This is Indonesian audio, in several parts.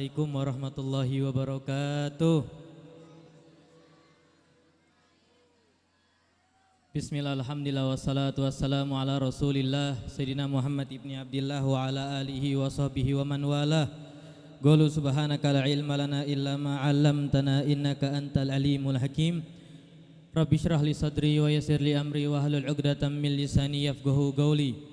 Assalamualaikum warahmatullahi wabarakatuh. Bismillah, alhamdulillah, wassalatu wassalamu ala rasulillah Sayyidina Muhammad ibni Abdillah wa ala alihi wa sahbihi wa man wala. Qulu subhanaka la ilma lana illa ma 'allamtana innaka antal alimul hakim. Rabbi shrah li sadri wa yassir li amri wa hlul 'uqdatam min lisani yafqahu qawli.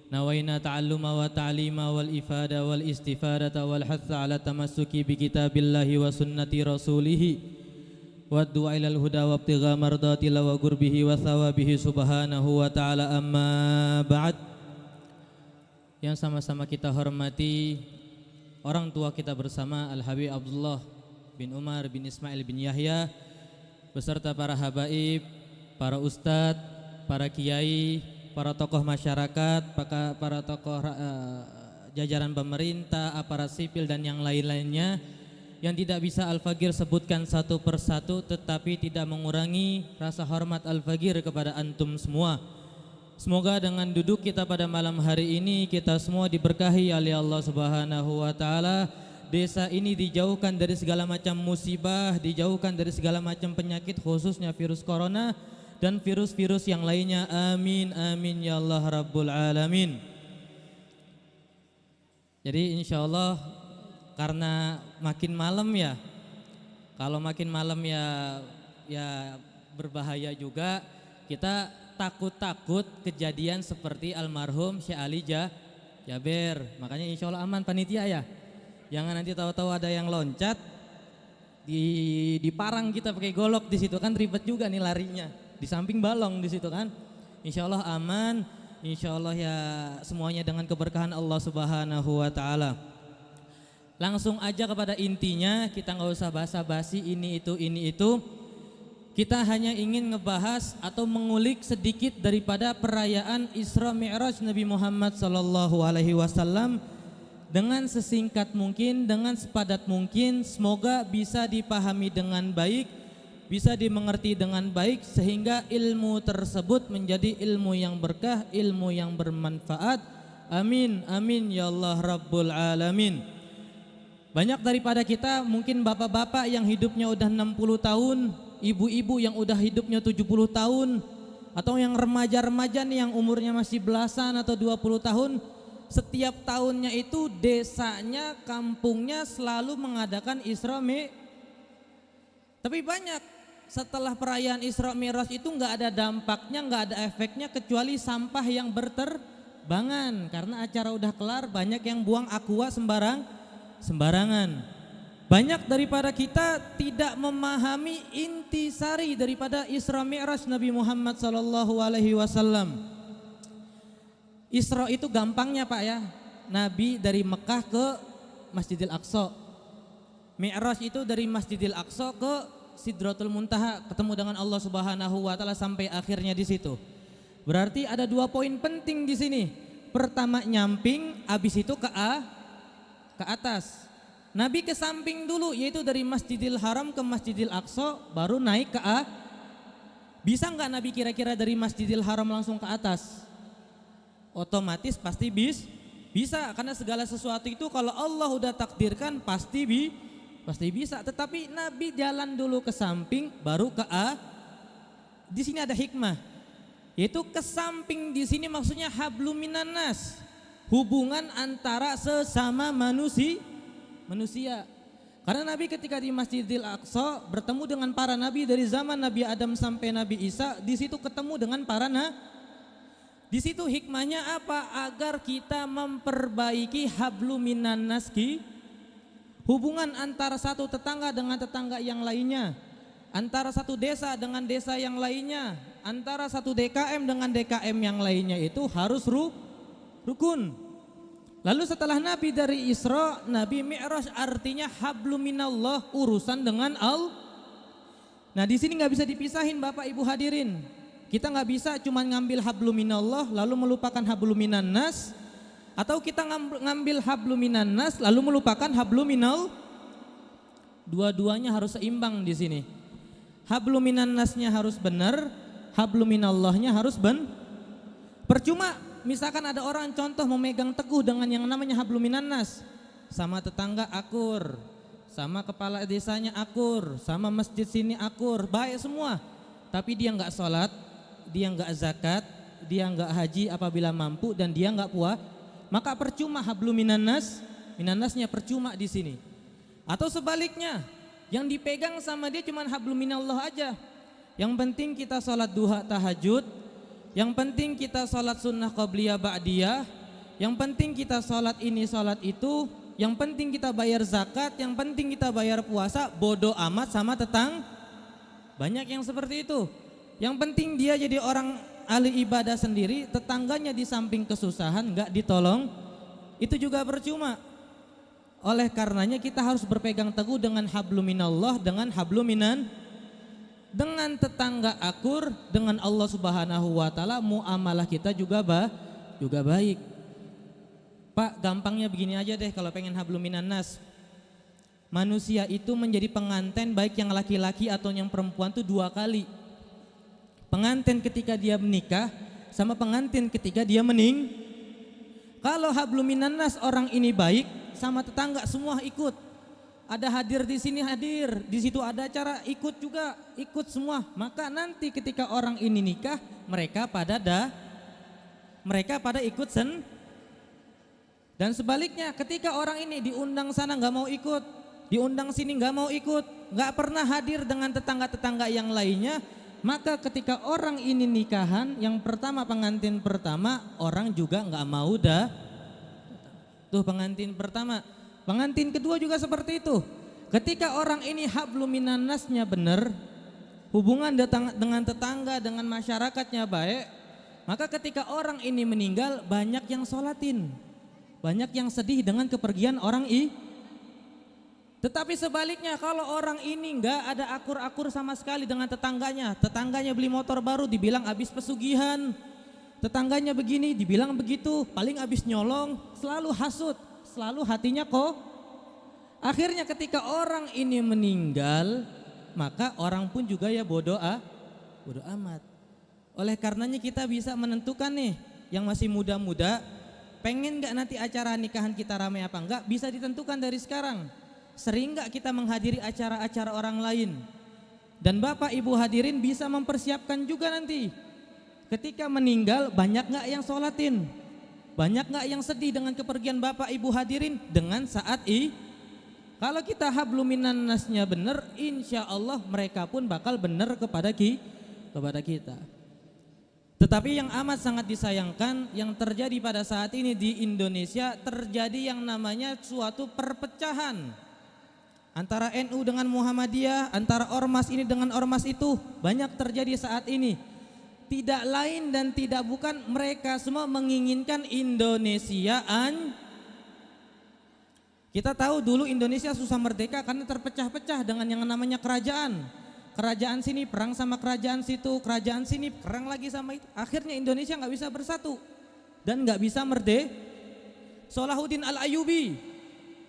Nawaina ta'alluma wa ta'lima wal ifada wal istifadata wal hatha ala tamassuki bi kitabillahi wa sunnati rasulih wa du'a ilal huda wa ibtigha mardatillah wa qurbihi wa thawabihi subhanahu wa ta'ala, amma ba'd. Yang sama-sama kita hormati orang tua kita bersama Al-Habib Abdullah bin Umar bin Ismail bin Yahya beserta para habaib, para ustadz, para kiai, para tokoh masyarakat, para tokoh jajaran pemerintah, aparat sipil dan yang lain-lainnya yang tidak bisa Al-Fagir sebutkan satu persatu, tetapi tidak mengurangi rasa hormat Al-Fagir kepada antum semua. Semoga dengan duduk kita pada malam hari ini kita semua diberkahi oleh Allah Subhanahu wa taala. Desa ini dijauhkan dari segala macam musibah, dijauhkan dari segala macam penyakit, khususnya virus corona dan virus-virus yang lainnya. Amin amin ya Allah rabbul alamin. Jadi insyaallah karena makin malam ya, kalau makin malam ya berbahaya juga, kita takut kejadian seperti almarhum Syekh Ali Jaber. Makanya insyaallah aman panitia ya. Jangan nanti tahu-tahu ada yang loncat di parang kita pakai golok di situ, kan ribet juga nih larinya. Di samping balong di situ kan. Insyaallah aman, insyaallah ya semuanya dengan keberkahan Allah Subhanahu wa taala. Langsung aja kepada intinya, kita nggak usah basa-basi ini itu. Kita hanya ingin ngebahas atau mengulik sedikit daripada perayaan Isra Mi'raj Nabi Muhammad sallallahu alaihi wasallam dengan sesingkat mungkin, dengan sepadat mungkin. Semoga bisa dipahami dengan baik, bisa dimengerti dengan baik, sehingga ilmu tersebut menjadi ilmu yang berkah, ilmu yang bermanfaat. Amin amin ya Allah rabbul alamin. Banyak daripada kita mungkin bapak-bapak yang hidupnya udah 60 tahun, ibu-ibu yang udah hidupnya 70 tahun, atau yang remaja-remaja nih yang umurnya masih belasan atau 20 tahun. Setiap tahunnya itu desanya, kampungnya selalu mengadakan Isra Mi'raj. Tapi banyak setelah perayaan Isra Mi'raj itu nggak ada dampaknya, nggak ada efeknya kecuali sampah yang berterbangan. Karena acara udah kelar, banyak yang buang aqua sembarangan. Banyak daripada kita tidak memahami intisari daripada Isra Mi'raj Nabi Muhammad sallallahu alaihi wasallam. Isra itu gampangnya Pak ya, Nabi dari Mekah ke Masjidil Aqsa. Mi'raj itu dari Masjidil Aqsa ke Sidratul Muntaha, ketemu dengan Allah Subhanahu wa taala sampai akhirnya di situ. Berarti ada dua poin penting di sini. Pertama nyamping, habis itu ke atas. Nabi ke samping dulu, yaitu dari Masjidil Haram ke Masjidil Aqsa, baru naik ke Bisa nggak Nabi kira-kira dari Masjidil Haram langsung ke atas? Otomatis pasti bisa, karena segala sesuatu itu kalau Allah udah takdirkan pasti bisa. Tetapi Nabi jalan dulu ke samping, baru ke Di sini ada hikmah, yaitu ke samping di sini maksudnya hablum minan nas, hubungan antara sesama manusia. Karena Nabi ketika di Masjidil Aqsa bertemu dengan para nabi dari zaman Nabi Adam sampai Nabi Isa, di situ ketemu dengan para Di situ hikmahnya apa? Agar kita memperbaiki hablum minan nas, hubungan antara satu tetangga dengan tetangga yang lainnya, antara satu desa dengan desa yang lainnya, antara satu DKM dengan DKM yang lainnya, itu harus rukun. Lalu setelah Nabi dari Isra, Nabi Mi'raj, artinya hablum minallah, urusan dengan Allah. Nah di sini nggak bisa dipisahin Bapak Ibu hadirin. Kita nggak bisa cuma ngambil hablum minallah lalu melupakan hablum minan nas, atau kita ngambil hablum minan nas lalu melupakan hablum minal. Dua-duanya harus seimbang di sini. Hablum minan nasnya harus benar, hablum minallahnya harus Percuma misalkan ada orang contoh memegang teguh dengan yang namanya hablum minan nas, sama tetangga akur, sama kepala desanya akur, sama masjid sini akur, baik semua. Tapi dia nggak sholat, dia nggak zakat, dia nggak haji apabila mampu, dan dia nggak puas, maka percuma hablum minannasnya percuma di sini. Atau sebaliknya, yang dipegang sama dia cuma hablum minallah aja. Yang penting kita sholat duha tahajud, yang penting kita sholat sunnah qabliyah ba'diyah, yang penting kita sholat ini sholat itu, yang penting kita bayar zakat, yang penting kita bayar puasa, bodoh amat sama banyak yang seperti itu. Yang penting dia jadi orang ahli ibadah sendiri, tetangganya di samping kesusahan nggak ditolong, itu juga percuma. Oleh karenanya kita harus berpegang teguh dengan hablum minallah, dengan hablum dengan tetangga akur, dengan Allah Subhanahu wa taala muamalah kita juga baik. Pak, gampangnya begini aja deh kalau pengen hablum minannas. Manusia itu menjadi pengantin baik yang laki-laki atau yang perempuan tuh 2 kali. Pengantin ketika dia menikah sama pengantin ketika dia Kalau hablum minannas orang ini baik, sama tetangga semua ikut. Ada hadir di sini hadir, di situ ada acara ikut juga, ikut semua. Maka nanti ketika orang ini nikah, mereka pada ikut dan sebaliknya ketika orang ini diundang sana nggak mau ikut, diundang sini nggak mau ikut, nggak pernah hadir dengan tetangga-tetangga yang lainnya, maka ketika orang ini nikahan, yang pertama pengantin pertama orang juga nggak mau tuh pengantin pertama. Pengantin kedua juga seperti itu. Ketika orang ini hablum minannasnya benar, hubungan dengan tetangga, dengan masyarakatnya baik, maka ketika orang ini meninggal banyak yang sholatin, banyak yang sedih dengan kepergian orang ini. Tetapi sebaliknya kalau orang ini enggak ada akur-akur sama sekali dengan tetangganya beli motor baru dibilang habis pesugihan, tetangganya begini dibilang begitu, paling habis nyolong, selalu hasut, selalu hatinya akhirnya ketika orang ini meninggal, maka orang pun juga ya bodoh amat. Oleh karenanya kita bisa menentukan nih, yang masih muda-muda, pengen gak nanti acara nikahan kita ramai apa enggak, bisa ditentukan dari sekarang. Sering gak kita menghadiri acara-acara orang lain, dan bapak ibu hadirin bisa mempersiapkan juga nanti ketika meninggal banyak gak yang sholatin, banyak gak yang sedih dengan kepergian bapak ibu hadirin dengan saat kalau kita hablum minannasnya benar, insya Allah mereka pun bakal benar kepada kita. Tetapi yang amat sangat disayangkan yang terjadi pada saat ini di Indonesia, terjadi yang namanya suatu perpecahan antara NU dengan Muhammadiyah, antara ormas ini dengan ormas itu, banyak terjadi saat ini. Tidak lain dan tidak bukan mereka semua menginginkan Indonesia Kita tahu dulu Indonesia susah merdeka karena terpecah-pecah dengan yang namanya kerajaan. Kerajaan sini perang sama kerajaan situ, kerajaan sini perang lagi sama itu. Akhirnya Indonesia nggak bisa bersatu dan nggak bisa merdeka. Salahuddin Al-Ayyubi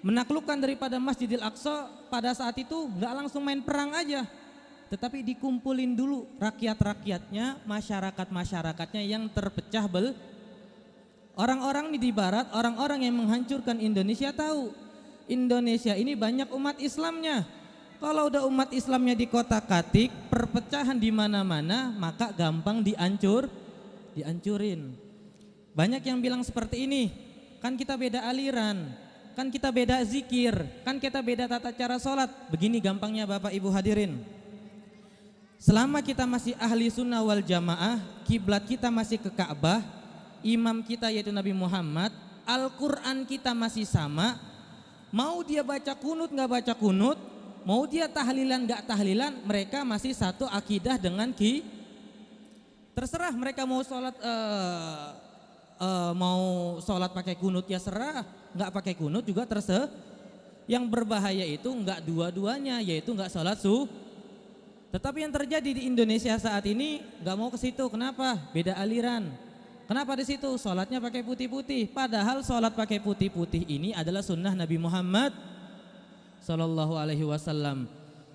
menaklukkan daripada Masjidil Aqsa pada saat itu nggak langsung main perang aja, tetapi dikumpulin dulu rakyat-rakyatnya, masyarakat-masyarakatnya yang terpecah Orang-orang di barat, orang-orang yang menghancurkan Indonesia tahu Indonesia ini banyak umat Islamnya. Kalau udah umat Islamnya di kotak-katik, perpecahan di mana-mana, maka gampang dihancurin. Banyak yang bilang seperti ini, kan kita beda aliran, kan kita beda zikir, kan kita beda tata cara sholat. Begini gampangnya Bapak Ibu hadirin. Selama kita masih ahli sunnah wal jamaah, kiblat kita masih ke Ka'bah, imam kita yaitu Nabi Muhammad, Al-Quran kita masih sama. Mau dia baca kunut nggak baca kunut, mau dia tahlilan nggak tahlilan, mereka masih satu akidah dengan terserah mereka mau sholat pakai kunut ya serah, nggak pakai kunut juga terserah. Yang berbahaya itu nggak dua-duanya, yaitu nggak sholat Tetapi yang terjadi di Indonesia saat ini nggak mau ke situ. Kenapa? Beda aliran. Kenapa di situ sholatnya pakai putih-putih? Padahal sholat pakai putih-putih ini adalah sunnah Nabi Muhammad Sallallahu Alaihi Wasallam.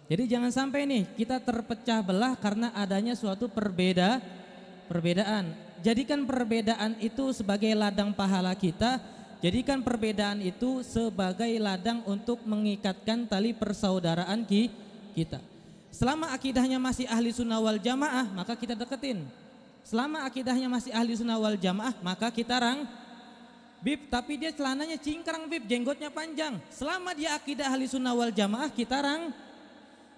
Jadi jangan sampai nih kita terpecah belah karena adanya suatu perbedaan. Jadikan perbedaan itu sebagai ladang pahala kita. Jadikan perbedaan itu sebagai ladang untuk mengikatkan tali persaudaraan kita. Selama akidahnya masih ahli sunnah wal jamaah, maka kita deketin. Selama akidahnya masih ahli sunnah wal jamaah, maka kita Bib, tapi dia celananya cingkrang Bib, jenggotnya panjang. Selama dia akidah ahli sunnah wal jamaah, kita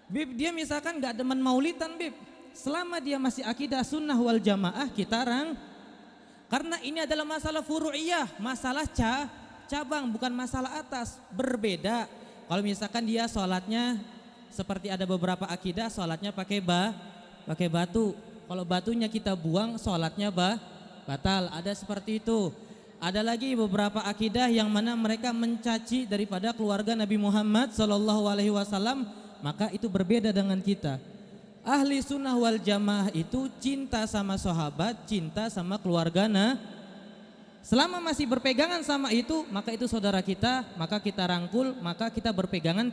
Bib, dia misalkan gak demen maulidan Bib. Selama dia masih akidah sunnah wal jamaah, kita karena ini adalah masalah furu'iyah, masalah cabang, bukan masalah atas. Berbeda kalau misalkan dia sholatnya seperti ada beberapa akidah sholatnya pakai batu. Kalau batunya kita buang sholatnya batal, ada seperti itu. Ada lagi beberapa akidah yang mana mereka mencaci daripada keluarga Nabi Muhammad SAW, maka itu berbeda dengan kita. Ahli sunnah wal jamaah itu cinta sama sahabat, cinta sama keluarga. Selama masih berpegangan sama itu, maka itu saudara kita, maka kita rangkul, maka kita berpegangan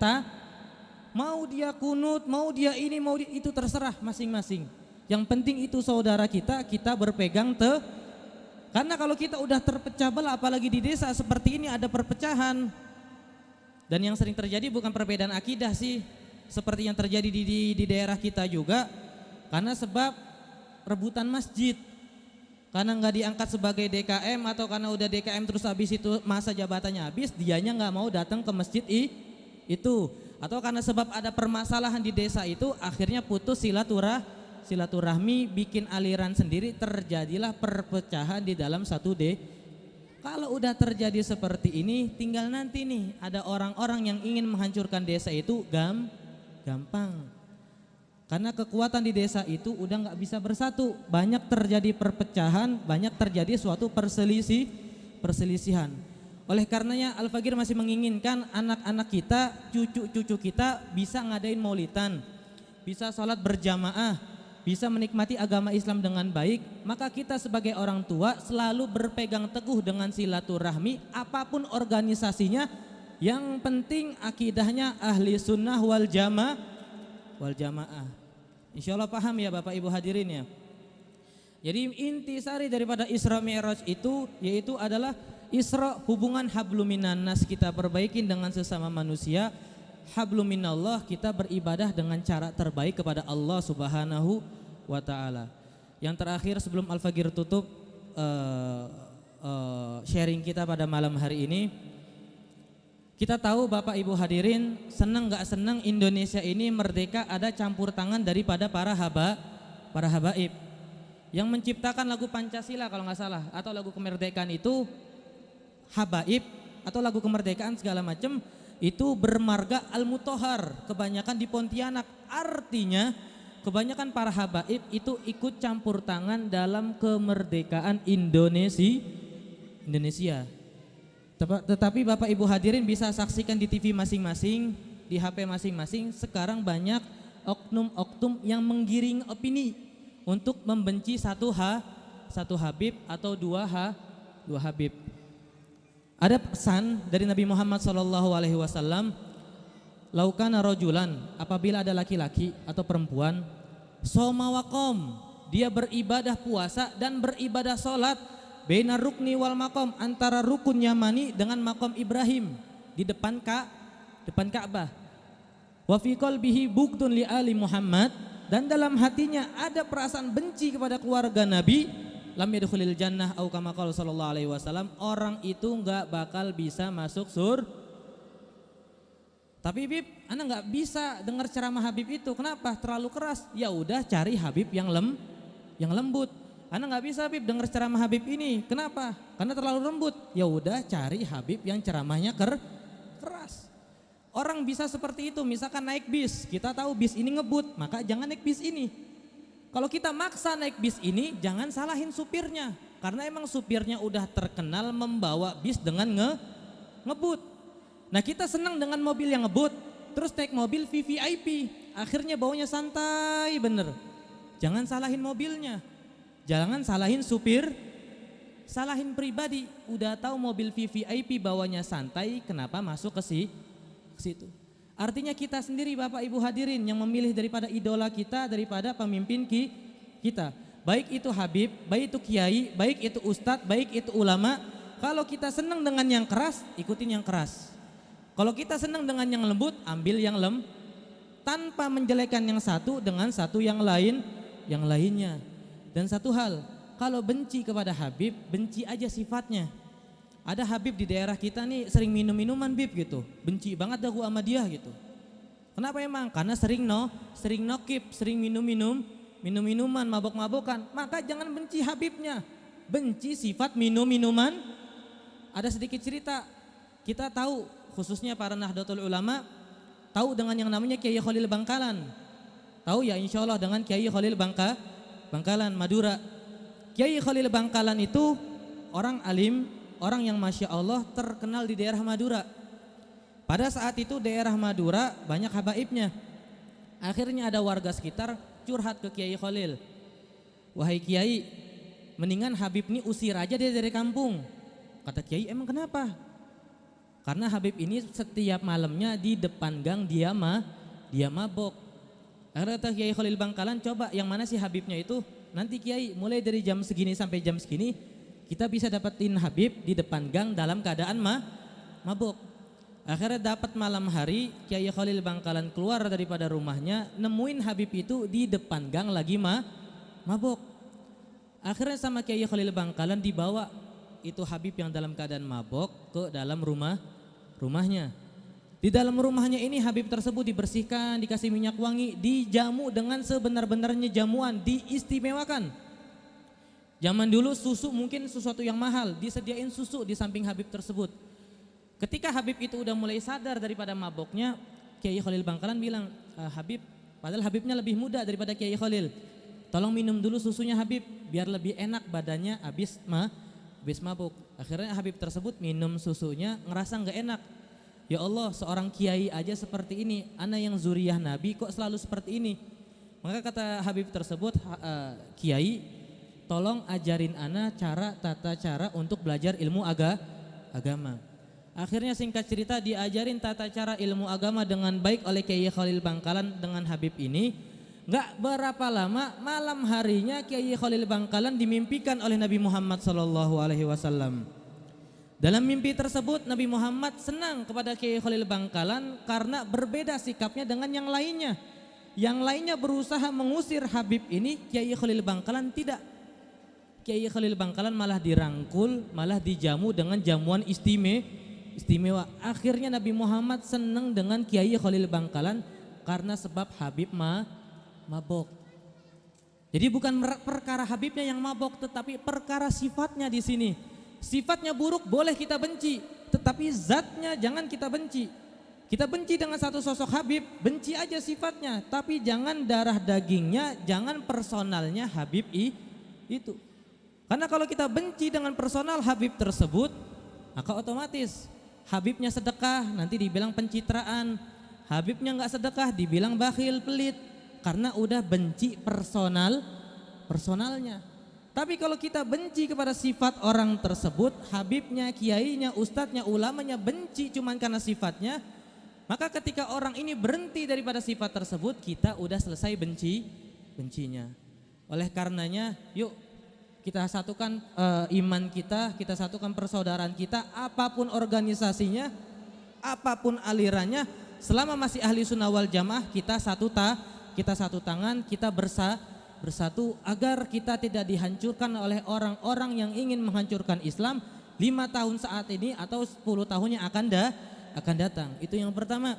mau dia kunut, mau dia ini, mau dia, itu terserah masing-masing. Yang penting itu saudara kita berpegang karena kalau kita udah terpecah belah, apalagi di desa seperti ini ada perpecahan. Dan yang sering terjadi bukan perbedaan akidah sih, seperti yang terjadi di daerah kita juga, karena sebab rebutan masjid. Karena nggak diangkat sebagai DKM atau karena udah DKM terus habis itu masa jabatannya habis, dianya nggak mau datang ke masjid itu. Atau karena sebab ada permasalahan di desa itu, akhirnya putus silaturahmi, bikin aliran sendiri, terjadilah perpecahan di dalam satu Kalau udah terjadi seperti ini, tinggal nanti nih ada orang-orang yang ingin menghancurkan desa itu gampang. Karena kekuatan di desa itu udah nggak bisa bersatu, banyak terjadi perpecahan, banyak terjadi suatu perselisihan. Oleh karenanya Al-Fagir masih menginginkan anak-anak kita, cucu-cucu kita bisa ngadain maulidan, bisa sholat berjamaah, bisa menikmati agama Islam dengan baik. Maka kita sebagai orang tua selalu berpegang teguh dengan silaturahmi, apapun organisasinya, yang penting akidahnya ahli sunnah wal jamaah. Insya Allah paham ya Bapak Ibu hadirin ya. Jadi intisari daripada Isra Mi'raj itu yaitu adalah Isra, hubungan hablum minan nas kita perbaikin dengan sesama manusia, hablum minallah kita beribadah dengan cara terbaik kepada Allah Subhanahu wa taala. Yang terakhir sebelum Al-Fagir tutup sharing kita pada malam hari ini, kita tahu Bapak Ibu hadirin, senang gak senang Indonesia ini merdeka ada campur tangan daripada para habaib yang menciptakan lagu Pancasila kalau nggak salah, atau lagu kemerdekaan itu habaib, atau lagu kemerdekaan segala macam itu bermarga Al-Mutahhar, kebanyakan di Pontianak. Artinya kebanyakan para habaib itu ikut campur tangan dalam kemerdekaan Indonesia. Tetapi Bapak Ibu hadirin bisa saksikan di TV masing-masing, di HP masing-masing, sekarang banyak oknum-oknum yang menggiring opini untuk membenci satu habib atau dua habib. Ada pesan dari Nabi Muhammad SAW, laukana rojulan, apabila ada laki-laki atau perempuan, soma waqom, dia beribadah puasa dan beribadah sholat, baina rukni wal makom, antara rukun Yamani dengan makom Ibrahim di depan Ka'bah. Wa fi qalbihi bughdun li ali Muhammad, dan dalam hatinya ada perasaan benci kepada keluarga Nabi, lam yadkhulil jannah au kama qala sallallahu alaihi wasallam, orang itu enggak bakal bisa masuk Tapi Habib, Anda enggak bisa dengar ceramah Habib itu. Kenapa? Terlalu keras. Ya udah cari Habib yang lembut. Anda nggak bisa Habib dengar ceramah Habib ini. Kenapa? Karena terlalu lembut. Ya udah cari Habib yang ceramahnya keras. Orang bisa seperti itu. Misalkan naik bis, kita tahu bis ini ngebut, maka jangan naik bis ini. Kalau kita maksa naik bis ini, jangan salahin supirnya, karena emang supirnya udah terkenal membawa bis dengan ngebut. Nah kita senang dengan mobil yang ngebut, terus naik mobil VVIP, akhirnya baunya santai bener. Jangan salahin mobilnya. Jangan salahin supir, salahin pribadi. Udah tahu mobil VVIP bawanya santai, kenapa masuk ke situ? Artinya kita sendiri Bapak Ibu hadirin yang memilih daripada idola kita, daripada pemimpin kita. Baik itu Habib, baik itu Kiai, baik itu Ustadz, baik itu ulama. Kalau kita senang dengan yang keras, ikutin yang keras. Kalau kita senang dengan yang lembut, ambil yang tanpa menjelekan yang satu dengan satu yang lainnya. Dan satu hal, kalau benci kepada Habib, benci aja sifatnya. Ada Habib di daerah kita nih sering minum minuman Bib gitu, benci banget aku sama dia gitu. Kenapa emang? Karena sering nokip, sering minum minuman, mabok-mabokan. Maka jangan benci Habibnya, benci sifat minuman. Ada sedikit cerita, kita tahu khususnya para Nahdlatul Ulama tahu dengan yang namanya Kiai Khalil Bangkalan. Tahu ya insya Allah dengan Kiai Khalil Bangkalan Madura. Kiai Khalil Bangkalan itu orang alim, orang yang Masya Allah terkenal di daerah Madura. Pada saat itu daerah Madura banyak habaibnya. Akhirnya ada warga sekitar curhat ke Kiai Khalil. Wahai Kiai, mendingan Habib ini usir aja dia dari kampung. Kata Kiai, emang kenapa? Karena Habib ini setiap malamnya di depan gang dia mabok. Akhirnya kata Kiai Khalil Bangkalan, coba yang mana sih Habibnya itu? Nanti Kiai mulai dari jam segini sampai jam segini kita bisa dapetin Habib di depan gang dalam keadaan mabok. Akhirnya dapat malam hari Kiai Khalil Bangkalan keluar daripada rumahnya, nemuin Habib itu di depan gang lagi mabok. Akhirnya sama Kiai Khalil Bangkalan dibawa itu Habib yang dalam keadaan mabok ke dalam rumahnya. Di dalam rumahnya ini Habib tersebut dibersihkan, dikasih minyak wangi, dijamu dengan sebenar-benarnya jamuan, diistimewakan. Zaman dulu susu mungkin sesuatu yang mahal, disediain susu di samping Habib tersebut. Ketika Habib itu udah mulai sadar daripada maboknya, Kiai Khalil Bangkalan bilang, Habib, padahal Habibnya lebih muda daripada Kiai Khalil, tolong minum dulu susunya Habib, biar lebih enak badannya habis mabuk. Akhirnya Habib tersebut minum susunya, ngerasa nggak enak. Ya Allah, seorang kiai aja seperti ini, ana yang zuriyah Nabi kok selalu seperti ini. Maka kata Habib tersebut, Kiai, tolong ajarin ana tata cara untuk belajar ilmu agama. Akhirnya singkat cerita diajarin tata cara ilmu agama dengan baik oleh Kiai Khalil Bangkalan dengan Habib ini. Gak berapa lama malam harinya Kiai Khalil Bangkalan dimimpikan oleh Nabi Muhammad SAW. Dalam mimpi tersebut Nabi Muhammad senang kepada Kiai Khalil Bangkalan karena berbeda sikapnya dengan yang lainnya. Yang lainnya berusaha mengusir Habib ini, Kiai Khalil Bangkalan tidak. Kiai Khalil Bangkalan malah dirangkul, malah dijamu dengan jamuan istimewa. Akhirnya Nabi Muhammad senang dengan Kiai Khalil Bangkalan karena sebab Habib mabok. Jadi bukan perkara Habibnya yang mabok, tetapi perkara sifatnya di sini. Sifatnya buruk boleh kita benci, tetapi zatnya jangan kita benci. Kita benci dengan satu sosok Habib, benci aja sifatnya, tapi jangan darah dagingnya, jangan personalnya Habib itu. Karena kalau kita benci dengan personal Habib tersebut, maka otomatis Habibnya sedekah nanti dibilang pencitraan, Habibnya nggak sedekah dibilang bakhil, pelit, karena udah benci personalnya. Tapi kalau kita benci kepada sifat orang tersebut, Habibnya, kiainya, ustadznya, ulamanya benci cuman karena sifatnya, maka ketika orang ini berhenti daripada sifat tersebut, kita udah selesai bencinya. Oleh karenanya, yuk kita satukan iman kita satukan persaudaraan kita, apapun organisasinya, apapun alirannya, selama masih ahli sunnah wal jamaah, kita satu tangan, kita bersatu agar kita tidak dihancurkan oleh orang-orang yang ingin menghancurkan Islam 5 tahun saat ini atau 10 tahun yang akan datang. Itu yang pertama.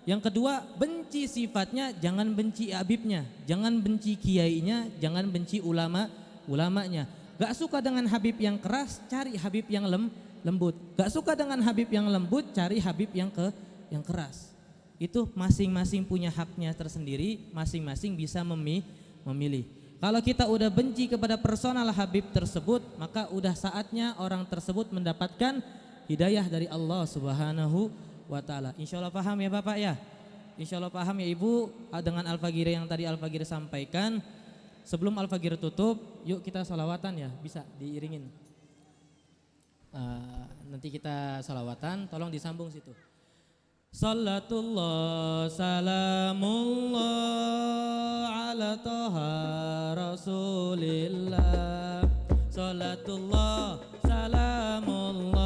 Yang kedua, benci sifatnya, jangan benci Habibnya, jangan benci kiainya, jangan benci ulamanya. Gak suka dengan Habib yang keras, cari Habib yang lembut. Gak suka dengan Habib yang lembut, cari Habib yang keras. Itu masing-masing punya haknya tersendiri, masing-masing bisa memilih. Kalau kita udah benci kepada personal Habib tersebut, maka udah saatnya orang tersebut mendapatkan hidayah dari Allah Subhanahu wa taala. Insyaallah paham ya Bapak ya? Insyaallah paham ya Ibu dengan Al-Fagir yang tadi Al-Fagir sampaikan. Sebelum Al-Fagir tutup, yuk kita sholawatan ya, bisa diiringin. Nanti kita sholawatan, tolong disambung situ. Salatullah salamullah ala toha rasulillah. Salatullah salamullah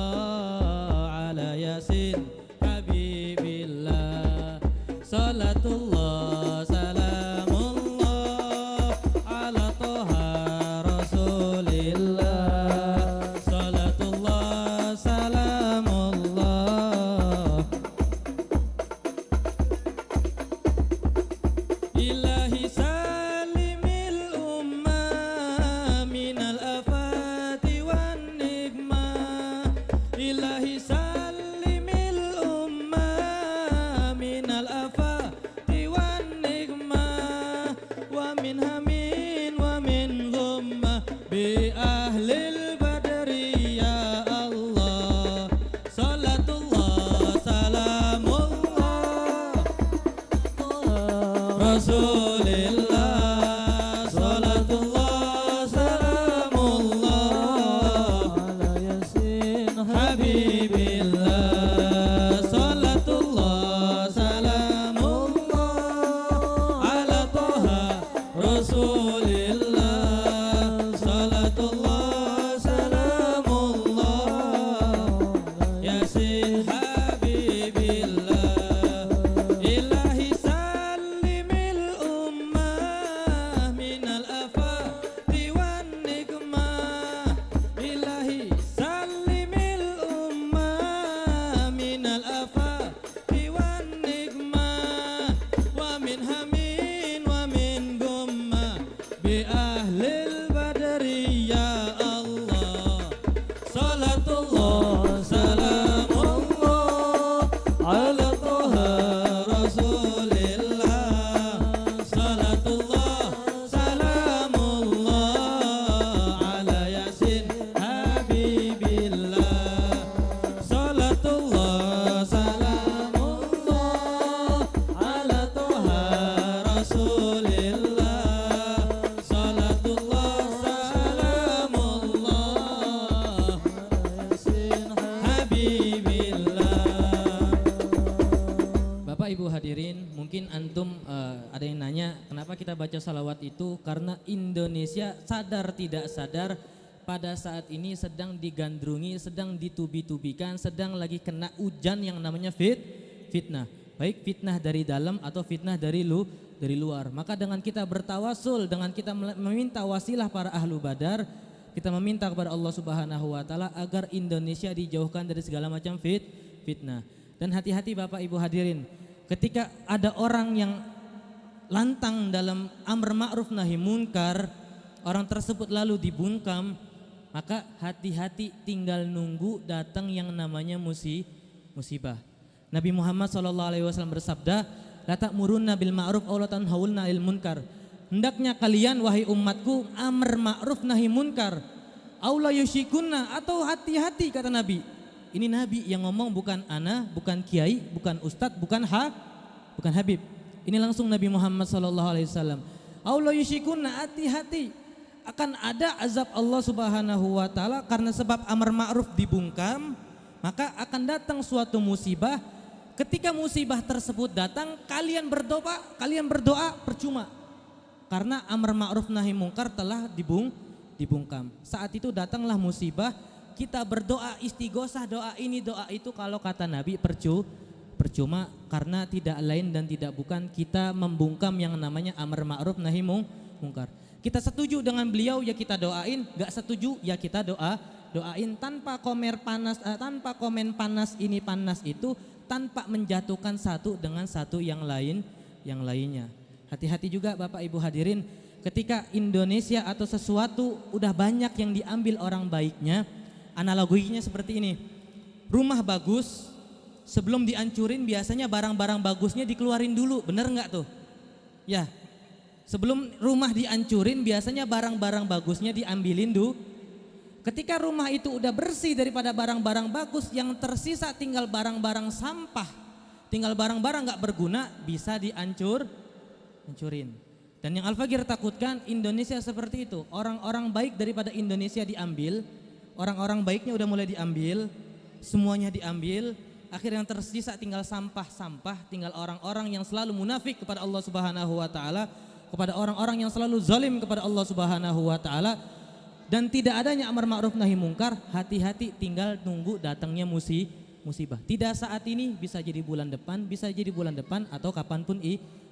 Rasulillah, salatullah salamullah ala yasin Habibillah, salatullah salamullah ala Toha Rasulillah, salatullah salamullah Yasin Habibillah. Ilahi salimil ummah minal afati wan nikmah. Ilahi salimil ummah minal afati wan nikmah. Wa min hamin wa min gummah bi ahlil badri ya Allah. Salatullah salamullah ala Toha Rasulillah, salatullah salamullah ala Yasin Habibillah, salatullah salamullah ala Toha Rasulillah, salatullah salamullah Habibillah. Bapak Ibu hadirin, mungkin antum ada yang nanya kenapa kita baca salawat itu, karena Indonesia sadar tidak sadar pada saat ini sedang digandrungi, sedang ditubi-tubikan, sedang lagi kena hujan yang namanya fitnah. Baik fitnah dari dalam atau fitnah dari luar. Maka dengan kita bertawasul, dengan kita meminta wasilah para ahlu badar, kita meminta kepada Allah Subhanahu wa taala agar Indonesia dijauhkan dari segala macam fitnah. Dan hati-hati Bapak Ibu hadirin, ketika ada orang yang lantang dalam amr ma'ruf nahi munkar, orang tersebut lalu dibungkam, maka hati-hati tinggal nunggu datang yang namanya musibah. Nabi Muhammad SAW bersabda, la ta'murunna bil ma'ruf aw la tanhauna 'anil munkar. Hendaknya kalian wahai umatku amr ma'ruf nahi munkar, aw la yusyikunna, atau hati-hati kata Nabi. Ini Nabi yang ngomong, bukan ana, bukan kiai, bukan ustadz, bukan habib. Ini langsung Nabi Muhammad SAW. Aw la yusyikunna, hati-hati akan ada azab Allah Subhanahu wa taala karena sebab amar ma'ruf dibungkam, maka akan datang suatu musibah. Ketika musibah tersebut datang, kalian berdoa percuma. Karena amar ma'ruf nahi munkar telah dibungkam. Saat itu datanglah musibah, kita berdoa istighosah, doa ini doa itu, kalau kata Nabi percuma, karena tidak lain dan tidak bukan kita membungkam yang namanya amar ma'ruf nahi munkar. Kita setuju dengan beliau ya kita doain, gak setuju ya kita doain tanpa komen panas ini panas itu, tanpa menjatuhkan satu dengan satu yang lainnya. Hati-hati juga Bapak Ibu hadirin, ketika Indonesia atau sesuatu udah banyak yang diambil orang baiknya, analoginya seperti ini. Rumah bagus, sebelum dihancurin biasanya barang-barang bagusnya dikeluarin dulu, bener nggak tuh? Ya, sebelum rumah dihancurin biasanya barang-barang bagusnya diambilin dulu. Ketika rumah itu udah bersih daripada barang-barang bagus, yang tersisa tinggal barang-barang sampah, tinggal barang-barang nggak berguna, bisa hancurin. Dan yang Al-Fagir takutkan Indonesia seperti itu. Orang-orang baik daripada Indonesia diambil, orang-orang baiknya udah mulai diambil, semuanya diambil. Akhirnya yang tersisa tinggal sampah-sampah, tinggal orang-orang yang selalu munafik kepada Allah Subhanahu wa taala, kepada orang-orang yang selalu zalim kepada Allah Subhanahu wa taala, dan tidak adanya amar ma'ruf nahi munkar. Hati-hati, tinggal tunggu datangnya musibah. Tidak saat ini, bisa jadi bulan depan atau kapanpun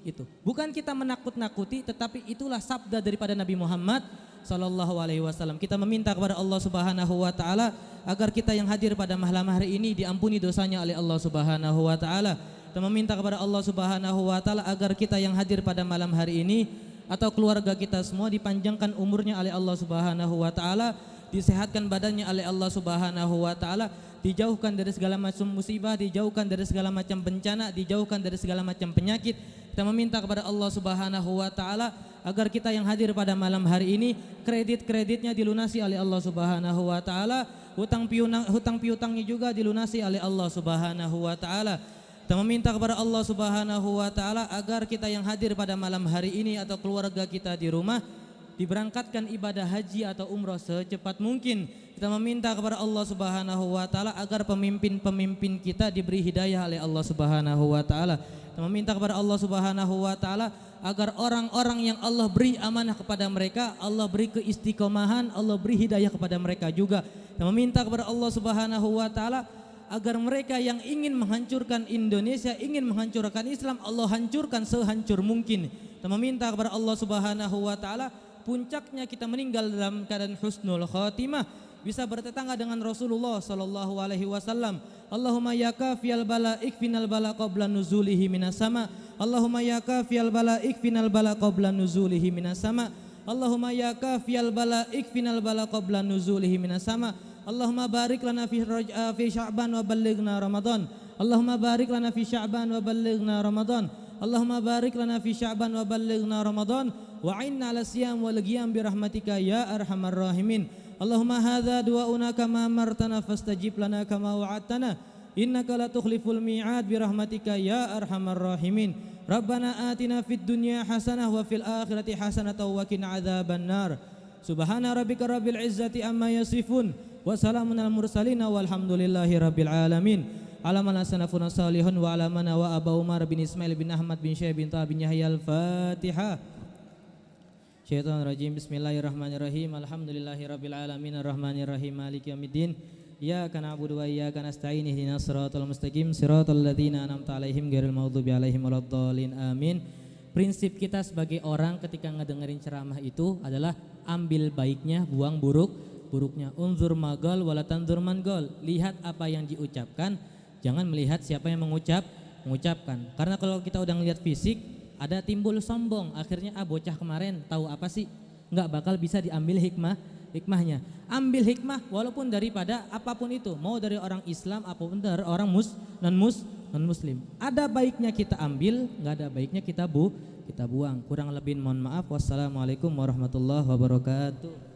itu. Bukan kita menakut-nakuti, tetapi itulah sabda daripada Nabi Muhammad sallallahu alaihi wasallam. Kita meminta kepada Allah Subhanahu wa taala agar kita yang hadir pada malam hari ini diampuni dosanya oleh Allah Subhanahu wa taala. Kita meminta kepada Allah Subhanahu wa taala agar kita yang hadir pada malam hari ini atau keluarga kita semua dipanjangkan umurnya oleh Allah Subhanahu wa taala, disehatkan badannya oleh Allah Subhanahu wa taala, dijauhkan dari segala macam musibah, dijauhkan dari segala macam bencana, dijauhkan dari segala macam penyakit. Kita meminta kepada Allah Subhanahu wa taala agar kita yang hadir pada malam hari ini kredit-kreditnya dilunasi oleh Allah Subhanahu wa taala, hutang piutangnya juga dilunasi oleh Allah Subhanahu wa taala. Kita meminta kepada Allah Subhanahu wa taala agar kita yang hadir pada malam hari ini atau keluarga kita di rumah diberangkatkan ibadah haji atau umroh secepat mungkin. Kita meminta kepada Allah Subhanahu wa taala agar pemimpin-pemimpin kita diberi hidayah oleh Allah Subhanahu wa taala. Kita meminta kepada Allah Subhanahu wa taala agar orang-orang yang Allah beri amanah kepada mereka, Allah beri keistiqomahan, Allah beri hidayah kepada mereka juga. Kita meminta kepada Allah Subhanahu wa taala agar mereka yang ingin menghancurkan Indonesia, ingin menghancurkan Islam, Allah hancurkan sehancur mungkin. Kita meminta kepada Allah Subhanahu wa taala puncaknya kita meninggal dalam keadaan husnul khatimah, bisa bertetangga dengan Rasulullah sallallahu alaihi wasallam. Allahumma ya kafiyal bala ikfinal bala qabla nuzulihi minas sama. Allahumma ya kafiyal bala ikfinal bala qabla nuzulihi minas sama. Allahumma ya kafiyal bala ikfinal bala qabla nuzulihi minas sama. Allahumma barik lana fi Sya'ban wa ballighna Ramadan. Allahumma barik lana fi Sya'ban wa ballighna Ramadan. Allahumma barik lana fi Sya'ban wa ballighna Ramadan wa 'inna 'ala siyam wal qiyam bi rahmatika ya arhamar rahimin. Allahumma hadza du'auna kama amartana fastajib lana kama wa'adtana innaka la tukhliful mi'ad bi rahmatika ya arhamar rahimin. Rabbana atina fid dunya hasanah wa fil akhirati hasanah wa qina adzabannar. Subhana rabbika rabbil izzati amma yasifun wa salamun al mursalin walhamdulillahi rabbil alamin. Alamana sanafuna salihun wa alamana wa Aba Umar bin Ismail bin Ahmad bin Syekh bin Taha bin Yahya al-Fatihah. Syaitanir rajim. Bismillahirrahmanirrahim. Alhamdulillahi rabbil alamin arrahmanir rahim maliki yaumiddin. Iyyaka na'budu wa iyyaka nasta'in ihdinas siratal mustaqim siratal ladzina an'amta 'alaihim ghairil maghdubi 'alaihim waladdallin. Amin. Prinsip kita sebagai orang ketika ngedengerin ceramah itu adalah ambil baiknya, buang buruknya. Unzur magal wala tanzur mangol. Lihat apa yang diucapkan, jangan melihat siapa yang mengucapkan. Karena kalau kita udah ngelihat fisik, ada timbul sombong. Akhirnya bocah kemarin tahu apa sih? Enggak bakal bisa diambil hikmahnya. Ambil hikmah walaupun daripada apapun itu, mau dari orang Islam apapun dari orang non muslim. Ada baiknya kita ambil, enggak ada baiknya kita buang. Kurang lebih mohon maaf. Wassalamualaikum warahmatullahi wabarakatuh.